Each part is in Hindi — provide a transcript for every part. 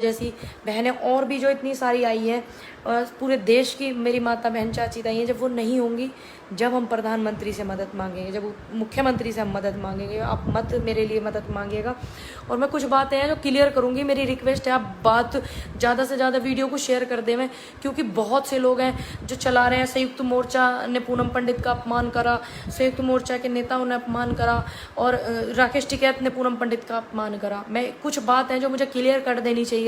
जैसी बहनें और भी जो इतनी सारी आई हैं, पूरे देश की मेरी माता बहन चाची ताई हैं, जब वो नहीं होंगी, जब हम प्रधानमंत्री से मदद मांगेंगे, जब मुख्यमंत्री से हम मदद मांगेंगे, आप मत मेरे लिए मदद मांगिएगा। और मैं कुछ बातें हैं जो क्लियर करूँगी, मेरी रिक्वेस्ट है आप बात ज़्यादा से ज़्यादा वीडियो को शेयर कर दें, क्योंकि बहुत से लोग हैं जो चला रहे हैं। संयुक्त मोर्चा ने पूनम पंडित का अपमान करा, संयुक्त मोर्चा के नेताओं ने अपमान करा, और राकेश टिकैत ने पूनम पंडित का अपमान करा। मैं कुछ बात है जो मुझे क्लियर कर देनी चाहिए,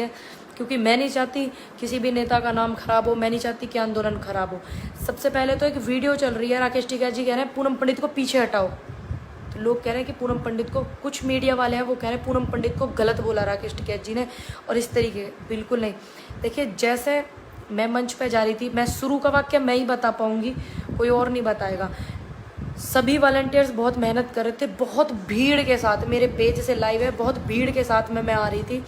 क्योंकि मैं नहीं चाहती किसी भी नेता का नाम खराब हो, मैं नहीं चाहती कि आंदोलन खराब हो। सबसे पहले तो एक वीडियो चल रही है, राकेश टिकैत जी कह रहे हैं पूनम पंडित को पीछे हटाओ। तो लोग कह रहे हैं कि पूनम पंडित को, कुछ मीडिया वाले हैं वो कह रहे हैं पूनम पंडित को गलत बोला राकेश टिकैत जी ने, और इस तरीके। बिल्कुल नहीं। देखिए, जैसे मैं मंच पे जा रही थी, मैं शुरू का वाक्य मैं ही बता पाऊंगी, कोई और नहीं बताएगा। सभी वॉलंटियर्स बहुत मेहनत कर रहे थे, बहुत भीड़ के साथ, मेरे पेज से लाइव है, बहुत भीड़ के साथ मैं आ रही थी,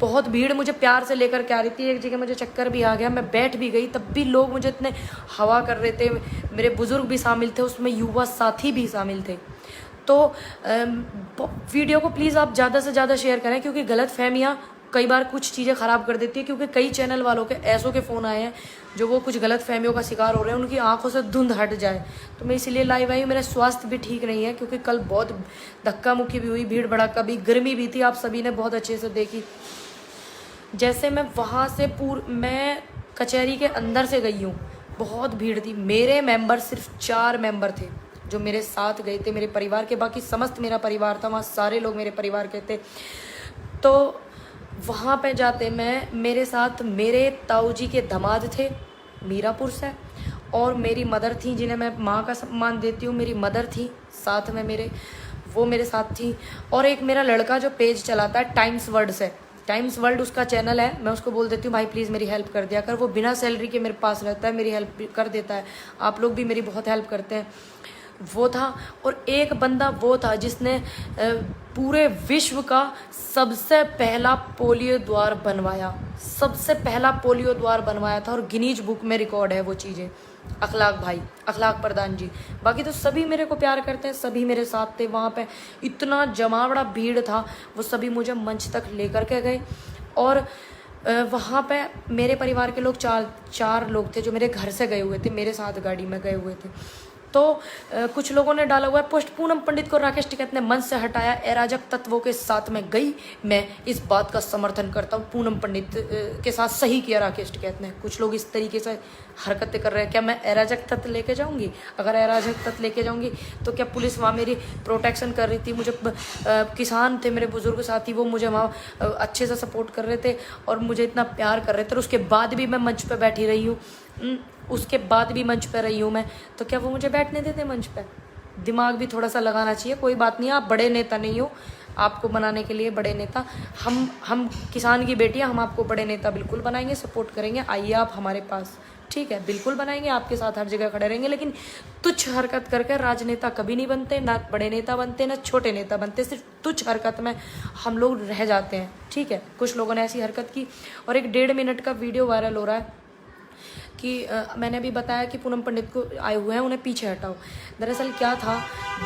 बहुत भीड़ मुझे प्यार से लेकर के आ रही थी। एक जगह मुझे चक्कर भी आ गया, मैं बैठ भी गई, तब भी लोग मुझे इतने हवा कर रहे थे। मेरे बुजुर्ग भी शामिल थे उसमें, युवा साथी भी शामिल थे। तो वीडियो को प्लीज़ आप ज़्यादा से ज़्यादा शेयर करें, क्योंकि गलत फहमियाँ कई बार कुछ चीज़ें ख़राब कर देती है। क्योंकि कई चैनल वालों के ऐसों के फ़ोन आए हैं जो वो कुछ गलत फहमियों का शिकार हो रहे हैं, उनकी आंखों से धुंध हट जाए। तो मैं इसीलिए लाइव आई हूँ। मेरा स्वास्थ्य भी ठीक नहीं है, क्योंकि कल बहुत धक्का मुक्की भी हुई, भीड़ भड़ाका भी, गर्मी भी थी, आप सभी ने बहुत अच्छे से देखी। जैसे मैं वहाँ से मैं कचहरी के अंदर से गई हूँ, बहुत भीड़ थी। मेरे मेंबर सिर्फ 4 मेंबर थे जो मेरे साथ गए थे, मेरे परिवार के। बाकी समस्त मेरा परिवार था, वहाँ सारे लोग मेरे परिवार के थे। तो वहाँ पे जाते मेरे साथ मेरे ताऊ जी के दामाद थे, मीरापुर से, और मेरी मदर थी, जिन्हें मैं माँ का सम्मान देती हूँ। मेरी मदर थी साथ में मेरे, वो मेरे साथ थी। और एक मेरा लड़का जो पेज चलाता है टाइम्स वर्ल्ड से, टाइम्स वर्ल्ड उसका चैनल है, मैं उसको बोल देती हूँ भाई प्लीज़ मेरी हेल्प कर दिया कर। वो बिना सैलरी के मेरे पास रहता है, मेरी हेल्प कर देता है। आप लोग भी मेरी बहुत हेल्प करते हैं। वो था। और एक बंदा वो था जिसने पूरे विश्व का सबसे पहला पोलियो द्वार बनवाया, सबसे पहला पोलियो द्वार बनवाया था, और गिनीज बुक में रिकॉर्ड है वो चीज़ें। अखलाक भाई, अखलाक प्रधान जी। बाकी तो सभी मेरे को प्यार करते हैं, सभी मेरे साथ थे वहाँ पे। इतना जमावड़ा भीड़ था, वो सभी मुझे मंच तक लेकर के गए। और वहाँ पे मेरे परिवार के लोग चार लोग थे जो मेरे घर से गए हुए थे, मेरे साथ गाड़ी में गए हुए थे। तो कुछ लोगों ने डाला हुआ है पोस्ट, पूनम पंडित को राकेश टिकैत ने मंच से हटाया, अराजक तत्वों के साथ में गई। मैं इस बात का समर्थन करता हूँ, पूनम पंडित के साथ सही किया राकेश टिकैत ने। कुछ लोग इस तरीके से हरकतें कर रहे हैं। क्या मैं अराजक तत्व लेके जाऊँगी? अगर अराजक तत्व लेके जाऊँगी तो क्या पुलिस वहाँ मेरी प्रोटेक्शन कर रही थी? मुझे किसान थे मेरे बुजुर्ग साथी, वो मुझे वहाँ अच्छे से सपोर्ट कर रहे थे और मुझे इतना प्यार कर रहे थे। और उसके बाद भी मैं मंच पर बैठी रही हूँ, उसके बाद भी मंच पर रही हूँ मैं, तो क्या वो मुझे बैठने देते मंच पर? दिमाग भी थोड़ा सा लगाना चाहिए। कोई बात नहीं, आप बड़े नेता नहीं हो, आपको बनाने के लिए बड़े नेता हम किसान की बेटियां, हम आपको बड़े नेता बिल्कुल बनाएंगे, सपोर्ट करेंगे। आइए आप हमारे पास, ठीक है, बिल्कुल बनाएंगे, आपके साथ हर जगह खड़े रहेंगे। लेकिन तुच्छ हरकत करके राजनेता कभी नहीं बनते, ना बड़े नेता बनते, ना छोटे नेता बनते। सिर्फ तुच्छ हरकत में हम लोग रह जाते हैं, ठीक है। कुछ लोगों ने ऐसी हरकत की। और एक 1.5 मिनट का वीडियो वायरल हो रहा है कि मैंने अभी बताया कि पूनम पंडित को आए हुए हैं, उन्हें पीछे हटाओ। दरअसल क्या था,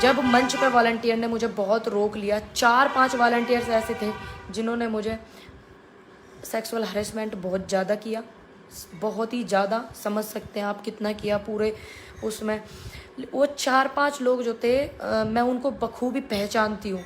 जब मंच पर वॉलंटियर ने मुझे बहुत रोक लिया, 4-5 वॉलंटियर्स ऐसे थे जिन्होंने मुझे सेक्सुअल हरेसमेंट बहुत ज़्यादा किया, बहुत ही ज़्यादा। समझ सकते हैं आप कितना किया पूरे उसमें। वो 4-5 लोग जो थे, मैं उनको बखूबी पहचानती हूँ,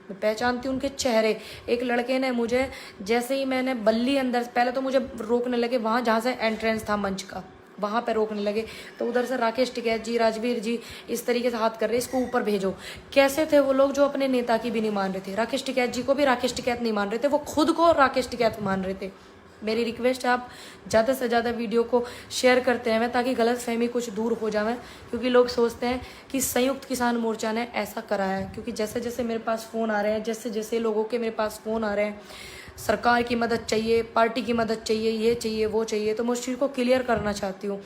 मैं पहचानती हूँ उनके चेहरे। एक लड़के ने मुझे, जैसे ही मैंने बल्ली अंदर, पहले तो मुझे रोकने लगे वहाँ जहाँ से एंट्रेंस था मंच का, वहाँ पे रोकने लगे। तो उधर से राकेश टिकैत जी, राजवीर जी इस तरीके से हाथ कर रहे, इसको ऊपर भेजो। कैसे थे वो लोग जो अपने नेता की भी नहीं मान रहे थे? राकेश टिकैत जी को भी राकेश टिकैत नहीं मान रहे थे, वो खुद को राकेश टिकैत मान रहे थे। मेरी रिक्वेस्ट है आप ज़्यादा से ज़्यादा वीडियो को शेयर करते हैं, ताकि गलत फहमी कुछ दूर हो जाए। क्योंकि लोग सोचते हैं कि संयुक्त किसान मोर्चा ने ऐसा कराया है। क्योंकि जैसे जैसे मेरे पास फ़ोन आ रहे हैं, जैसे जैसे लोगों के मेरे पास फ़ोन आ रहे हैं, सरकार की मदद चाहिए, पार्टी की मदद चाहिए, ये चाहिए वो चाहिए, तो मैं उस चीज़ को क्लियर करना चाहती हूँ।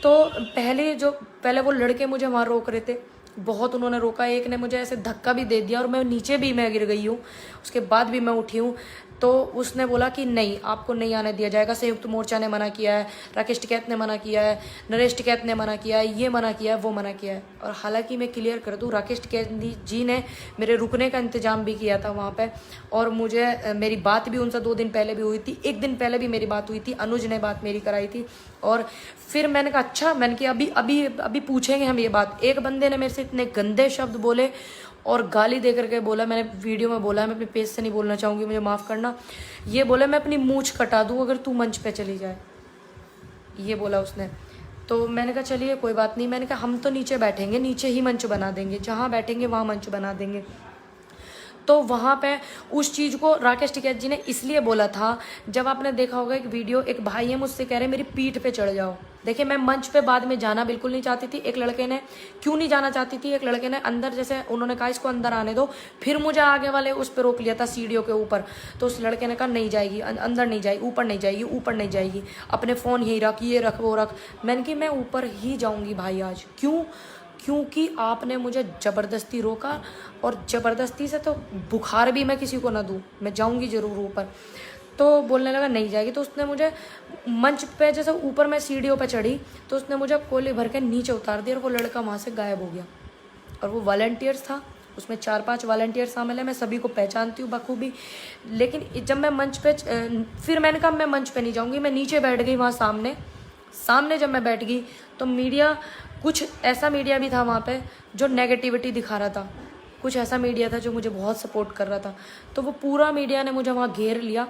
तो पहले वो लड़के मुझे वहाँ रोक रहे थे, बहुत उन्होंने रोका। एक ने मुझे ऐसे धक्का भी दे दिया और मैं नीचे भी मैं गिर गई हूँ, उसके बाद भी मैं उठी हूँ। तो उसने बोला कि नहीं, आपको नहीं आने दिया जाएगा, संयुक्त मोर्चा ने मना किया है, राकेश टिकैत ने मना किया है, नरेश टिकैत ने मना किया है, ये मना किया है, वो मना किया है। और हालांकि मैं क्लियर कर दूं, राकेश टिकैत जी ने मेरे रुकने का इंतजाम भी किया था वहाँ पे, और मुझे मेरी बात भी उनसे 2 दिन पहले भी हुई थी, 1 दिन पहले भी मेरी बात हुई थी, अनुज ने बात मेरी कराई थी। और फिर मैंने कहा अच्छा, मैंने कहा अभी पूछेंगे हम ये बात। एक बंदे ने मेरे से इतने गंदे शब्द बोले और गाली दे करके बोला, मैंने वीडियो में बोला, मैं अपने पेज से नहीं बोलना चाहूँगी, मुझे माफ़ करना, ये बोला मैं अपनी मूंछ कटा दूँ अगर तू मंच पे चली जाए, ये बोला उसने। तो मैंने कहा चलिए कोई बात नहीं, मैंने कहा हम तो नीचे बैठेंगे, नीचे ही मंच बना देंगे, जहाँ बैठेंगे वहाँ मंच बना देंगे। तो वहाँ पे उस चीज़ को राकेश टिकैत जी ने इसलिए बोला था, जब आपने देखा होगा एक वीडियो, एक भाई है मुझसे कह रहे मेरी पीठ पे चढ़ जाओ। देखिए मैं मंच पे बाद में जाना बिल्कुल नहीं चाहती थी। एक लड़के ने, क्यों नहीं जाना चाहती थी, एक लड़के ने अंदर, जैसे उन्होंने कहा इसको अंदर आने दो, फिर मुझे आगे वाले उस पर रोक लिया था सीढ़ियों के ऊपर। तो उस लड़के ने कहा नहीं जाएगी, अंदर नहीं जाएगी, ऊपर नहीं जाएगी, ऊपर नहीं जाएगी, अपने फ़ोन यही रख, ये रख, वो रख। मैंने कि मैं ऊपर ही जाऊँगी भाई आज। क्यों? क्योंकि आपने मुझे ज़बरदस्ती रोका, और ज़बरदस्ती से तो बुखार भी मैं किसी को ना दूँ, मैं जाऊँगी ज़रूर ऊपर। तो बोलने लगा नहीं जाएगी। तो उसने मुझे मंच पे, जैसे ऊपर मैं सीढ़ियों पे चढ़ी, तो उसने मुझे कोले भर के नीचे उतार दिया और वो लड़का वहाँ से गायब हो गया। और वो वॉलंटियर्स था, उसमें 4-5 वॉलंटियर शामिल है, मैं सभी को पहचानती हूँ बखूबी। लेकिन जब मैं मंच पे, फिर मैंने कहा मैं मंच पे नहीं जाऊँगी, मैं नीचे बैठ गई वहाँ सामने जब मैं बैठ गई तो मीडिया, कुछ ऐसा मीडिया भी था वहाँ पे जो नेगेटिविटी दिखा रहा था, कुछ ऐसा मीडिया था जो मुझे बहुत सपोर्ट कर रहा था। तो वो पूरा मीडिया ने मुझे वहाँ घेर लिया।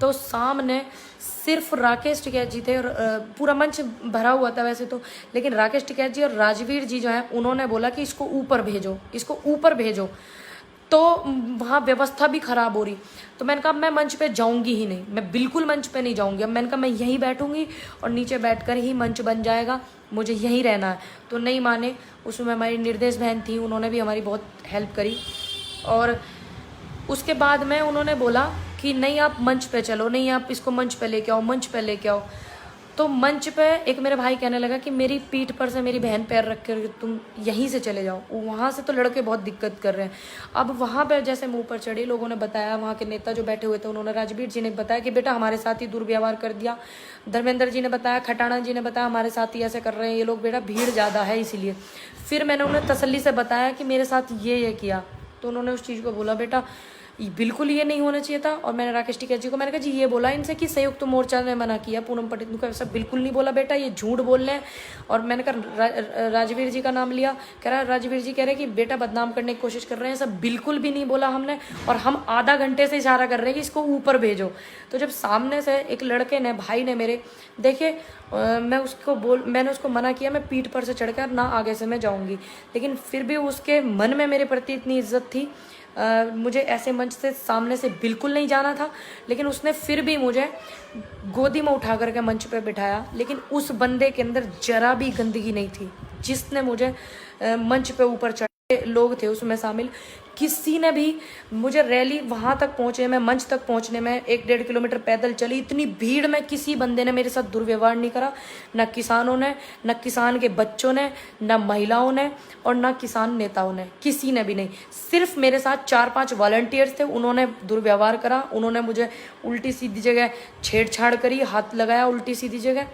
तो सामने सिर्फ राकेश टिकैत जी थे, और पूरा मंच भरा हुआ था वैसे तो, लेकिन राकेश टिकैत जी और राजवीर जी जो है, उन्होंने बोला कि इसको ऊपर भेजो, इसको ऊपर भेजो। तो वहाँ व्यवस्था भी खराब हो रही। तो मैंने कहा मैं मंच पे जाऊंगी ही नहीं, मैं बिल्कुल मंच पे नहीं जाऊंगी। अब मैंने कहा मैं यहीं बैठूंगी और नीचे बैठकर ही मंच बन जाएगा, मुझे यहीं रहना है। तो नहीं माने। उसमें हमारी निर्देश बहन थी, उन्होंने भी हमारी बहुत हेल्प करी। और उसके बाद में उन्होंने बोला कि नहीं आप मंच पे चलो, नहीं आप इसको मंच पे लेके आओ, मंच पे लेके आओ। तो मंच पे एक मेरे भाई कहने लगा कि मेरी पीठ पर से मेरी बहन पैर रख कर तुम यहीं से चले जाओ, वहाँ से तो लड़के बहुत दिक्कत कर रहे हैं। अब वहाँ पे जैसे मुँह पर चढ़ी, लोगों ने बताया, वहाँ के नेता जो बैठे हुए थे उन्होंने, राजवीर जी ने बताया कि बेटा हमारे साथ ही दुर्व्यवहार कर दिया, धर्मेंद्र जी ने बताया, खटाना जी ने बताया हमारे साथ ही ऐसे कर रहे हैं ये लोग, बेटा भीड़ ज़्यादा है इसीलिए। फिर मैंने उन्हें तसल्ली से बताया कि मेरे साथ ये किया, तो उन्होंने उस चीज़ को बोला बेटा बिल्कुल ये नहीं होना चाहिए था। और मैंने राकेश टिकैत जी को मैंने कहा जी ये बोला इनसे कि संयुक्त मोर्चा ने मना किया, पूनम पटेल को ऐसा बिल्कुल नहीं बोला बेटा, ये झूठ बोल रहे हैं। और मैंने कहा राजवीर जी का नाम लिया, कह रहा राजवीर जी कह रहे कि बेटा बदनाम करने की कोशिश कर रहे हैं, सब बिल्कुल भी नहीं बोला हमने, और हम आधा घंटे से इशारा कर रहे हैं कि इसको ऊपर भेजो। तो जब सामने से एक लड़के ने, भाई ने मेरे, देखिए मैंने उसको मना किया, मैं पीठ पर से चढ़कर ना आगे से मैं जाऊँगी, लेकिन फिर भी उसके मन में मेरे प्रति इतनी इज्जत थी। मुझे ऐसे मंच से सामने से बिल्कुल नहीं जाना था, लेकिन उसने फिर भी मुझे गोदी में उठा करके मंच पे बिठाया। लेकिन उस बंदे के अंदर जरा भी गंदगी नहीं थी, जिसने मुझे मंच पे ऊपर चढ़े लोग थे उसमें शामिल, किसी ने भी मुझे रैली वहाँ तक पहुँचे, मैं मंच तक पहुँचने में 1-1.5 किलोमीटर पैदल चली, इतनी भीड़ में किसी बंदे ने मेरे साथ दुर्व्यवहार नहीं करा, न किसानों ने, न किसान के बच्चों ने, न महिलाओं ने, और न किसान नेताओं ने, किसी ने भी नहीं। सिर्फ मेरे साथ 4-5 वॉलंटियर्स थे, उन्होंने दुर्व्यवहार करा, उन्होंने मुझे उल्टी सीधी जगह छेड़छाड़ करी, हाथ लगाया उल्टी सीधी जगह,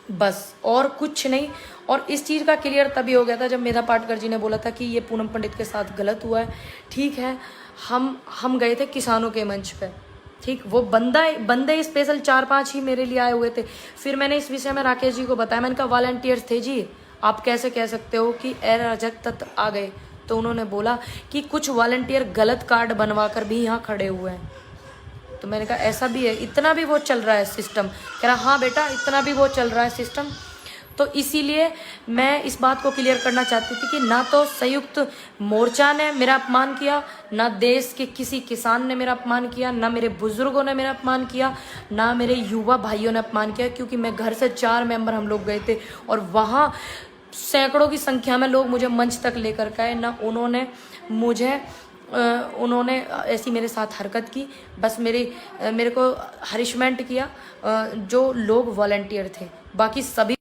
बस और कुछ नहीं। और इस चीज़ का क्लियर तभी हो गया था जब मेधा पाटकर जी ने बोला था कि ये पूनम पंडित के साथ गलत हुआ है। ठीक है, हम गए थे किसानों के मंच पे, ठीक, वो बंदे स्पेशल 4-5 ही मेरे लिए आए हुए थे। फिर मैंने इस विषय में राकेश जी को बताया, मैंने कहा वॉलंटियर्स थे जी, आप कैसे कह सकते हो कि अराजक तत्व आ गए। तो उन्होंने बोला कि कुछ वॉलंटियर गलत कार्ड बनवा कर भी यहाँ खड़े हुए हैं। तो मैंने कहा ऐसा भी है, इतना भी वो चल रहा है सिस्टम। कह रहा हाँ बेटा इतना भी वो चल रहा है सिस्टम। तो इसीलिए मैं इस बात को क्लियर करना चाहती थी कि ना तो संयुक्त मोर्चा ने मेरा अपमान किया, ना देश के किसी किसान ने मेरा अपमान किया, ना मेरे बुजुर्गों ने मेरा अपमान किया, ना मेरे युवा भाइयों ने अपमान किया, क्योंकि मैं घर से 4 मेंबर हम लोग गए थे और वहाँ सैकड़ों की संख्या में लोग मुझे मंच तक लेकर गए। ना उन्होंने ऐसी मेरे साथ हरकत की, बस मेरे को हरिशमेंट किया जो लोग वॉलंटियर थे, बाकी सभी